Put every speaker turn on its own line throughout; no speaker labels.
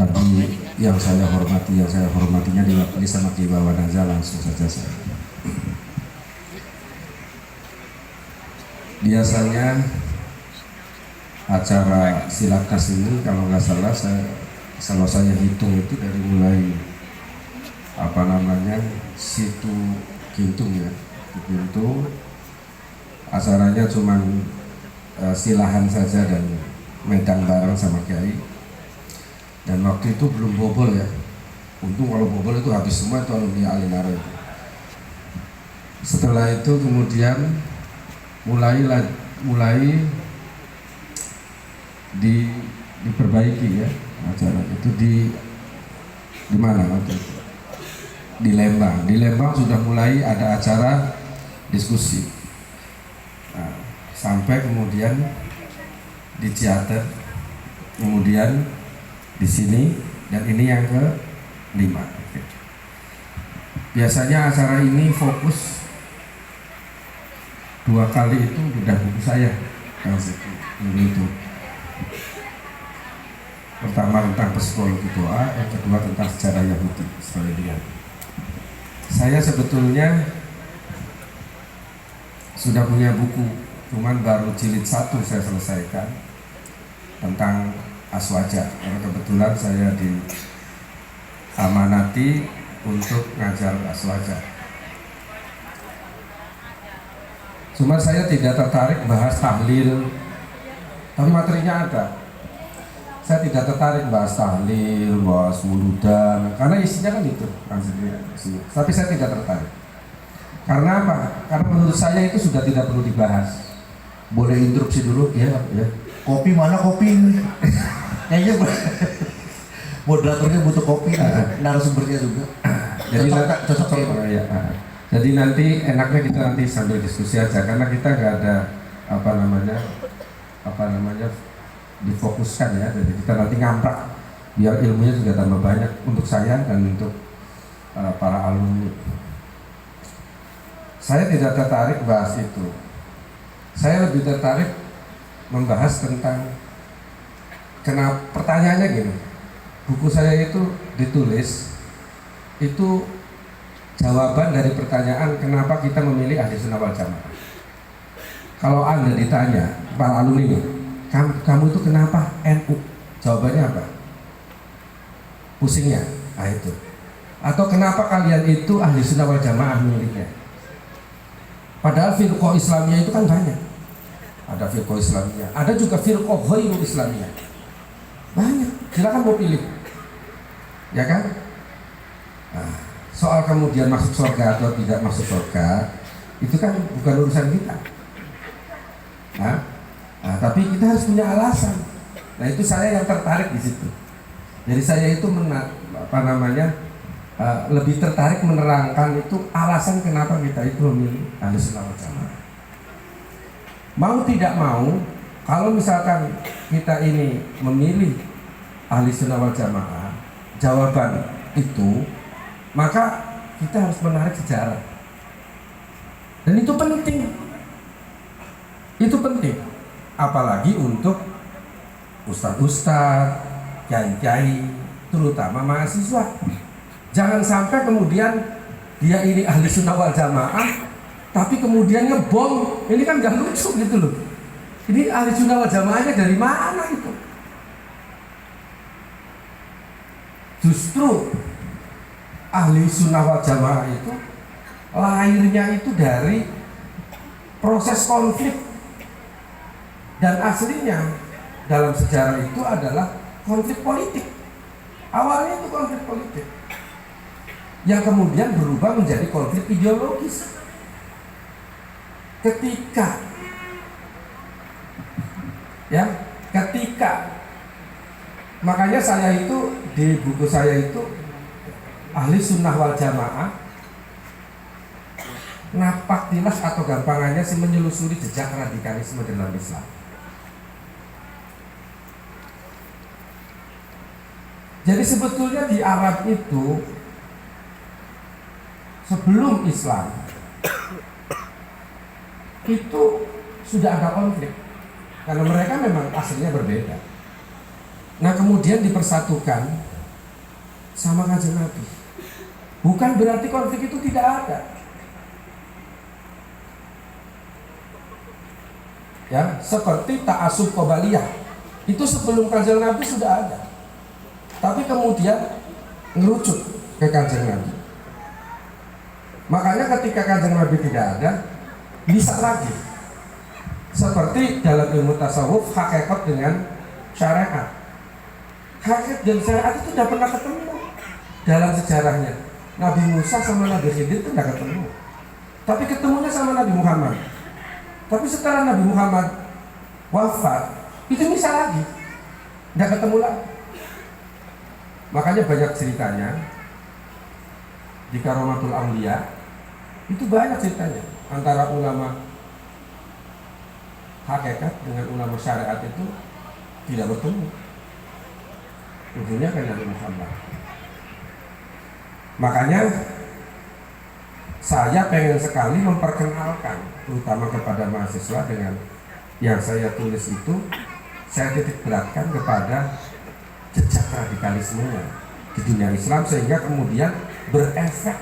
Bagi yang saya hormati, yang saya hormatinya diwakili sama Ki Wawan aja, langsung saja saya. Biasanya acara Silakas ini kalau nggak salah kalau saya hitung itu dari mulai Situ Gintung ya, Gintung acaranya cuman silahan saja dan medang bareng sama Kiai, dan waktu itu belum bobol ya. Untung kalau bobol itu habis semua, itu alumni Alinara itu. Setelah itu kemudian mulai diperbaiki ya acara itu di mana waktu itu? Di Lembang sudah mulai ada acara diskusi. Nah, sampai kemudian di Ciater, kemudian di sini, dan ini yang ke-5. Biasanya acara ini fokus 2 kali itu bedah buku saya itu. Pertama tentang psikologi doa, yang kedua tentang sejarah Yahudi Israelia. Saya sebetulnya sudah punya buku, cuman baru jilid 1 saya selesaikan tentang Aswaja, karena kebetulan saya diamanati untuk ngajar Aswaja. Cuma saya tidak tertarik bahas tahlil, tapi materinya ada. Saya tidak tertarik bahas tahlil, bahas wuludan, karena isinya kan itu. Tapi saya tidak tertarik. Karena apa? Karena menurut saya itu sudah tidak perlu dibahas. Boleh interupsi dulu? Ya.
Kopi mana kopi ini? Kayaknya moderatornya butuh kopi, narasumbernya juga.
Jadi
cocok
ya. Jadi nanti enaknya kita nanti sambil diskusi aja, karena kita nggak ada difokuskan ya. Jadi kita nanti ngamprak biar ilmunya juga tambah banyak untuk saya dan untuk para alumni. Saya tidak tertarik bahas itu. Saya lebih tertarik membahas tentang kenapa, pertanyaannya gini. Buku saya itu ditulis itu jawaban dari pertanyaan kenapa kita memilih Ahli Sunnah wal Jamaah. Kalau Anda ditanya, para alumni ini, kamu itu kenapa NU? Jawabannya apa? Pusingnya, itu. Atau kenapa kalian itu Ahli Sunnah wal Jamaah milihnya? Padahal firqah Islamiyah itu kan banyak. Ada firqah Islamiyah, ada juga firqah ghairu Islamiyah. Banyak, silakan mau pilih. Ya kan? Nah, soal kemudian masuk surga atau tidak masuk surga, itu kan bukan urusan kita. Nah, tapi kita harus punya alasan. Nah, itu saya yang tertarik di situ. Jadi saya itu lebih tertarik menerangkan itu alasan kenapa kita itu memilih Ahli Sunnah wal Jamaah. Mau tidak mau, kalau misalkan kita ini memilih Ahli Sunnah wal Jamaah, jawaban itu, maka kita harus menarik sejarah. Dan itu penting. Itu penting. Apalagi untuk ustadz-ustadz, kiai-kiai, terutama mahasiswa. Jangan sampai kemudian dia ini Ahli Sunnah wal Jamaah, tapi kemudian ngebom. Ini kan gak lucu gitu loh. Ini Ahli Sunnah wal Jamaahnya dari mana itu? Justru Ahli Sunnah wal Jamaah itu lahirnya itu dari proses konflik, dan aslinya dalam sejarah itu adalah konflik politik. Awalnya itu konflik politik yang kemudian berubah menjadi konflik ideologis. Ketika makanya saya itu di buku saya itu Ahli Sunnah wal Jamaah, napak tilas atau gampangannya sih menyelusuri jejak radikalisme dalam Islam. Jadi sebetulnya di Arab itu sebelum Islam itu sudah ada konflik, karena mereka memang aslinya berbeda. Nah, kemudian dipersatukan sama kanjeng Nabi. Bukan berarti konflik itu tidak ada. Ya, seperti ta'assub qabaliyah. Itu sebelum kanjeng Nabi sudah ada. Tapi kemudian ngerucut ke kanjeng Nabi. Makanya ketika kanjeng Nabi tidak ada, bisa lagi. Seperti dalam ilmu tasawuf, hakikat dengan syariat. Hakikat dan syariat itu tidak pernah ketemu dalam sejarahnya. Nabi Musa sama Nabi Khidir itu tidak ketemu. Tapi ketemunya sama Nabi Muhammad. Tapi setelah Nabi Muhammad wafat, itu bisa lagi, tidak ketemu lagi. Makanya banyak ceritanya di Karomatul Aulia, itu banyak ceritanya antara ulama hakikat dengan ulama syariat itu tidak bertemu. Ujungnya kan Nabi Muhammad. Makanya saya pengen sekali memperkenalkan terutama kepada mahasiswa dengan yang saya tulis itu, saya titik beratkan kepada jejak radikalismenya di dunia Islam sehingga kemudian berefek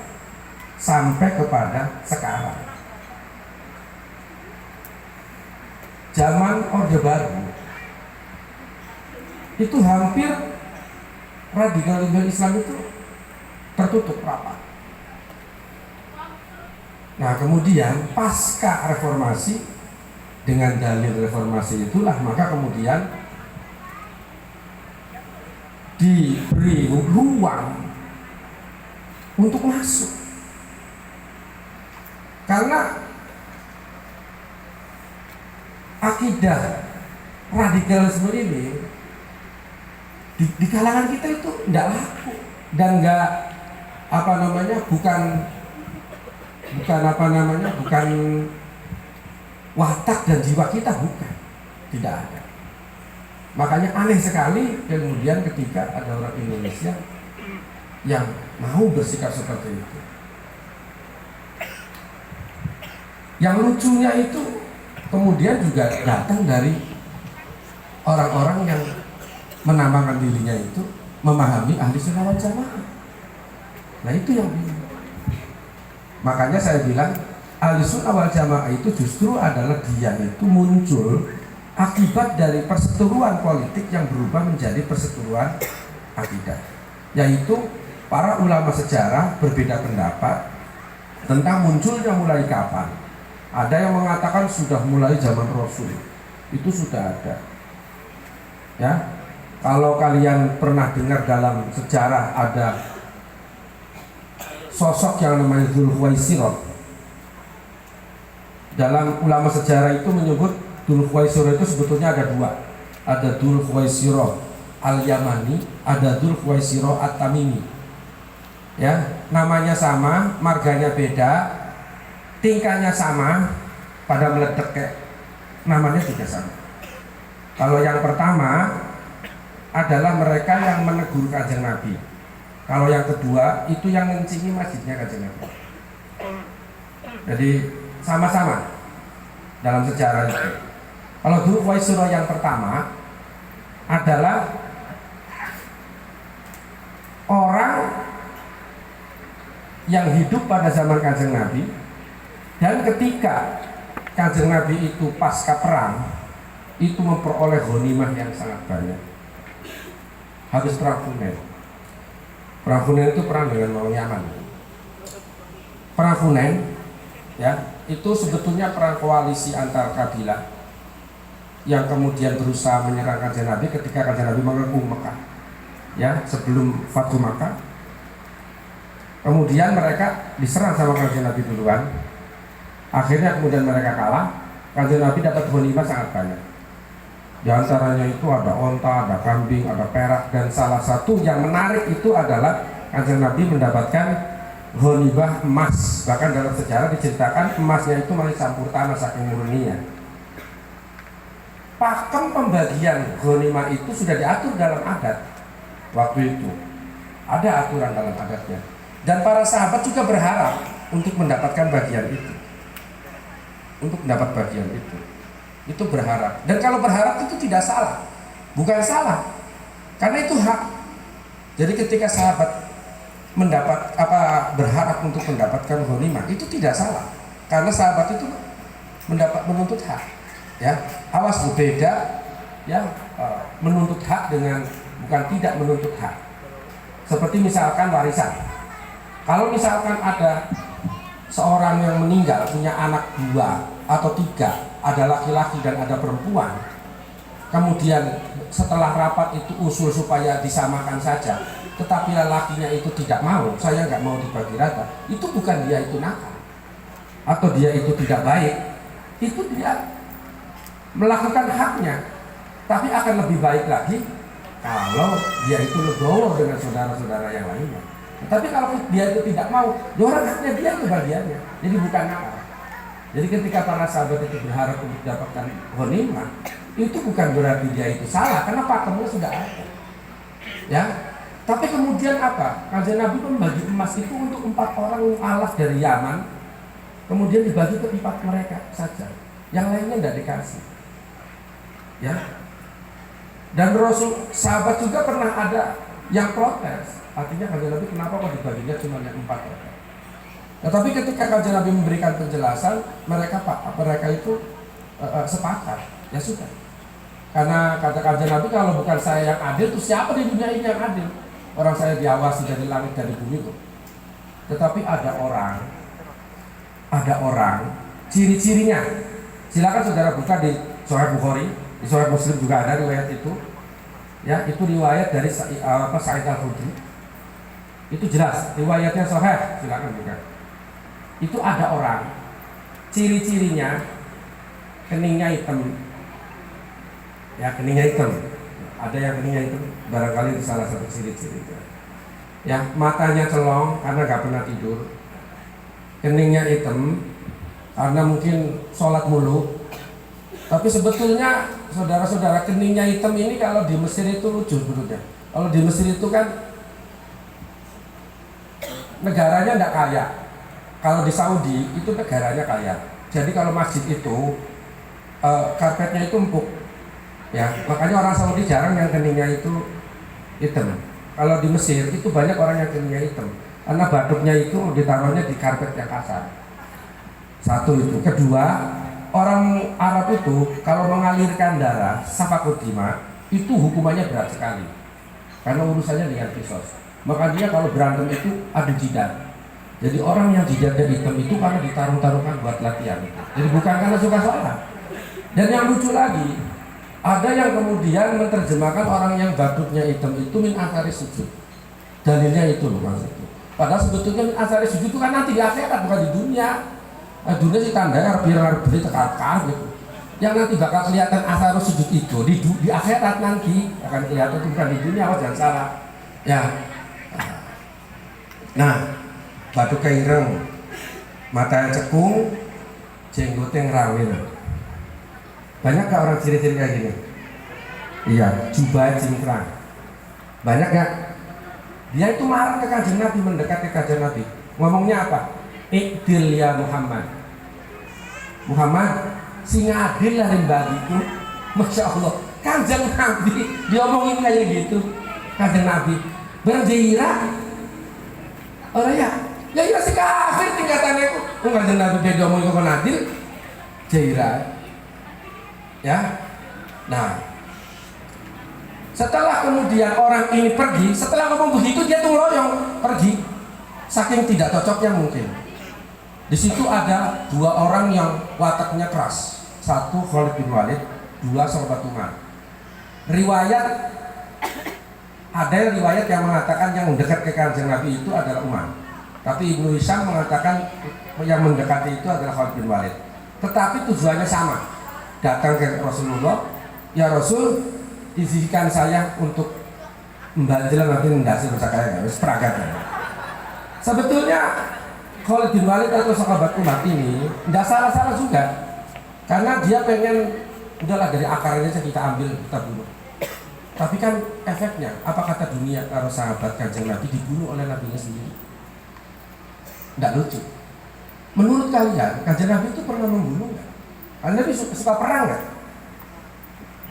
sampai kepada sekarang. Zaman Orde Baru itu hampir radikalisme Islam itu tertutup rapat. Nah kemudian pasca reformasi, dengan dalil reformasi itulah maka kemudian diberi ruang untuk masuk. Karena akidah radikalisme ini di kalangan kita itu tidak laku dan nggak bukan watak dan jiwa kita, bukan, tidak ada. Makanya aneh sekali kemudian ketika ada orang Indonesia yang mau bersikap seperti itu. Yang lucunya itu kemudian juga datang dari orang-orang yang menamakan dirinya itu memahami ahli sunnah wal jamaah. Nah itu yang bingung. Makanya saya bilang ahli sunnah wal jamaah itu justru adalah dia itu muncul akibat dari perseteruan politik yang berubah menjadi perseteruan akidah, yaitu para ulama sejarah berbeda pendapat tentang munculnya mulai kapan. Ada yang mengatakan sudah mulai zaman Rasul, itu sudah ada. Ya, kalau kalian pernah dengar dalam sejarah ada sosok yang namanya Dzulkhuwaisirah. Dalam ulama sejarah itu menyebut Dzulkhuwaisirah itu sebetulnya ada dua. Ada Dzulkhuwaisirah Al-Yamani, ada Dzulkhuwaisirah At-Tamimi. Ya, namanya sama, marganya beda, tingkahnya sama, pada meledek kayak namanya juga sama. Kalau yang pertama adalah mereka yang menegur Kanjeng Nabi. Kalau yang kedua itu yang mencingi masjidnya Kanjeng Nabi. Jadi sama-sama dalam sejarah itu. Kalau Dzulkhuwaisirah yang pertama adalah orang yang hidup pada zaman Kanjeng Nabi, dan ketika Kanjeng Nabi itu pasca perang itu memperoleh ghanimah yang sangat banyak. Habis perang Hunain. Perang Hunain itu perang dengan orang Yaman. Perang Hunain ya, itu sebetulnya perang koalisi antar kabilah yang kemudian berusaha menyerang Kanjeng Nabi ketika Kanjeng Nabi mengepung Mekah. Ya, sebelum Fathu Makkah. Kemudian mereka diserang sama Kanjeng Nabi duluan. Akhirnya kemudian mereka kalah. Kanjeng Nabi dapat ghanimah sangat banyak. Di antaranya itu ada onta, ada kambing, ada perak, dan salah satu yang menarik itu adalah Kanjeng Nabi mendapatkan ghanimah emas. Bahkan dalam sejarah diceritakan emasnya itu masih campur tanah saking murninya. Pakem pembagian ghanimah itu sudah diatur dalam adat waktu itu. Ada aturan dalam adatnya. Dan para sahabat juga berharap untuk mendapatkan bagian itu. Untuk mendapat bagian itu. Itu berharap. Dan kalau berharap itu tidak salah. Bukan salah. Karena itu hak. Jadi ketika sahabat berharap untuk mendapatkan ghanimah itu tidak salah, karena sahabat itu menuntut hak. Ya, awas berbeda ya, menuntut hak dengan bukan tidak menuntut hak. Seperti misalkan warisan. Kalau misalkan ada seorang yang meninggal punya anak 2 atau 3, ada laki-laki dan ada perempuan, kemudian setelah rapat itu usul supaya disamakan saja, tetapi lelakinya itu tidak mau, saya nggak mau dibagi rata, itu bukan dia itu nakal atau dia itu tidak baik, itu dia melakukan haknya. Tapi akan lebih baik lagi kalau dia itu legowo dengan saudara-saudara yang lainnya. Tapi kalau dia itu tidak mau, ya orang haknya dia itu bagiannya, jadi bukan nakal. Jadi ketika para sahabat itu berharap untuk mendapatkan ghanimah, itu bukan berarti dia itu salah, karena pakemnya sudah ada. Ya, tapi kemudian apa? Kanjeng Nabi membagi emas itu untuk 4 orang alas dari Yaman, kemudian dibagi ke 4 mereka saja, yang lainnya tidak dikasih. Ya, dan Rasul sahabat juga pernah ada yang protes, artinya kanjeng Nabi kenapa kok dibaginya cuma yang 4 orang? Nah, tapi ketika kanjeng Nabi memberikan penjelasan, mereka itu sepakat, ya sudah. Karena kata kanjeng Nabi, kalau bukan saya yang adil, terus siapa di dunia ini yang adil? Orang saya diawasi dari langit dari bumi itu. Tetapi ada orang, ciri-cirinya. Silakan saudara buka di Sahih Bukhari, di Sahih Muslim juga ada riwayat itu. Ya, itu riwayat dari Sa'id Al-Khudri. Itu jelas, riwayatnya sahih, silakan buka. Itu ada orang, ciri-cirinya keningnya hitam. Ya, keningnya hitam. Ada yang keningnya hitam, barangkali itu salah satu ciri-ciri. Ya, matanya celong karena nggak pernah tidur. Keningnya hitam karena mungkin sholat mulu. Tapi sebetulnya saudara-saudara, keningnya hitam ini kalau di Mesir itu lucu sebetulnya. Kalau di Mesir itu kan negaranya tidak kaya. Kalau di Saudi itu negaranya kaya. Jadi kalau masjid itu karpetnya itu empuk. Ya, makanya orang Saudi jarang yang keningnya itu hitam. Kalau di Mesir itu banyak orang yang keningnya hitam, karena batuknya itu ditaruhnya di karpet yang kasar. Satu itu. Kedua, orang Arab itu kalau mengalirkan darah, safakut dima, itu hukumannya berat sekali, karena urusannya dengan kisos. Makanya kalau berantem itu adu jidat. Jadi orang yang jidatnya hitam itu karena ditaruh-taruhkan buat latihan. Jadi bukan karena suka sholat. Dan yang lucu lagi, ada yang kemudian menerjemahkan orang yang batuknya hitam itu min athari sujud. Dalilnya itu loh maksudnya. Padahal sebetulnya min athari sujud itu kan nanti di akhirat, bukan di dunia. Nah, dunia sih tandanya harus beli tekar gitu. Yang nanti bakal kelihatan athari sujud itu di akhirat nanti akan kelihatan, itu bukan di dunia, jangan salah. Ya. Nah, batuknya ireng, matanya cekung, jenggotnya ngerawil. Banyak gak orang ciri-ciri kayak gini? Iya, jubah cingkrang. Banyak gak? Dia itu marah ke kanjeng Nabi, mendekat ke kanjeng Nabi. Ngomongnya apa? Ikdil ya Muhammad. Muhammad, sing adil lah yang bagiku. Masya Allah, kanjeng Nabi diomongin kayak gitu. Kanjeng Nabi berjira. Orang ya si kafir tingkatannya itu. Kanjeng Nabi dia diomongin kok adil, jaira. Ya, nah, setelah kemudian orang ini pergi, setelah ngomong begitu dia tuh loyong pergi, saking tidak cocoknya mungkin. Di situ ada 2 orang yang wataknya keras, 1 Khalid bin Walid, 2 sahabat Umar. Ada riwayat yang mengatakan yang mendekat ke kanjeng Nabi itu adalah Umar, tapi Ibnu Hisham mengatakan yang mendekati itu adalah Khalid bin Walid. Tetapi tujuannya sama. Datang ke Rasulullah, ya Rasul, izinkan saya untuk membanjel nanti mendasar dosa kaya, harus peragat. Sebetulnya Khalid bin Walid atau sahabat Umar ini tidak salah-salah juga, karena dia pengen udahlah dari akarnya saja kita ambil, kita bunuh. Tapi kan efeknya, apa kata dunia kalau sahabat kanjeng Nabi dibunuh oleh nabinya sendiri? Tidak lucu. Menurut kalian, kanjeng Nabi itu pernah membunuh nggak? Anda suka perang nggak?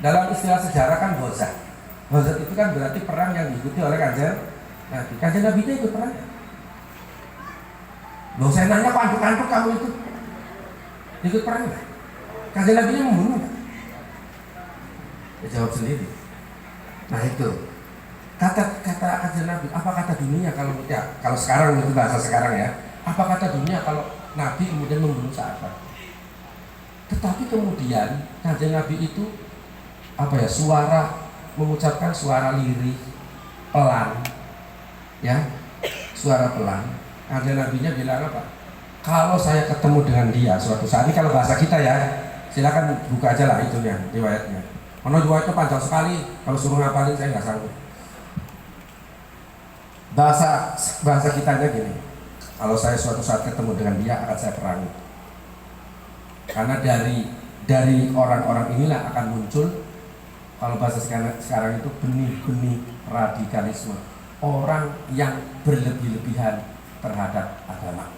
Dalam istilah sejarah kan Ghazah. Ghazah itu kan berarti perang yang diikuti oleh kanjeng Nabi. Kanjeng Nabi itu ikut perang. Loh saya nanya kok antuk-antuk kamu itu? Ikut perang nggak? Kanjeng Nabi-nya membunuh nggak? Ya jawab sendiri. Nah itu kata Kanjeng Nabi, apa kata dunia kalau ya kalau sekarang itu bahasa sekarang ya, apa kata dunia kalau Nabi kemudian membunuh sahabat? Tetapi kemudian Kanjeng Nabi itu apa ya, mengucapkan suara lirih, pelan, ya, suara pelan. Kanjeng Nabinya bilang apa? Kalau saya ketemu dengan dia suatu saat, ini kalau bahasa kita ya, silakan buka aja lah itunya, riwayatnya. Karena riwayatnya panjang sekali, kalau suruh ngapalin saya nggak sanggup. Bahasa kitanya gini, kalau saya suatu saat ketemu dengan dia akan saya perangi. Karena dari orang-orang inilah akan muncul, kalau bahasa sekarang itu benih-benih radikalisme, orang yang berlebih-lebihan terhadap agama.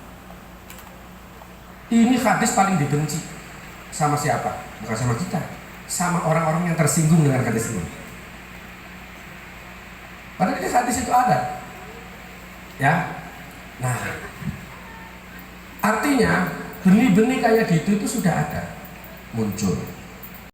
Ini hadis paling dibenci sama siapa? Bukan sama kita, sama orang-orang yang tersinggung dengan hadis ini. Padahal ini hadis itu ada, ya. Nah, artinya benih-benih kayak gitu itu sudah ada muncul.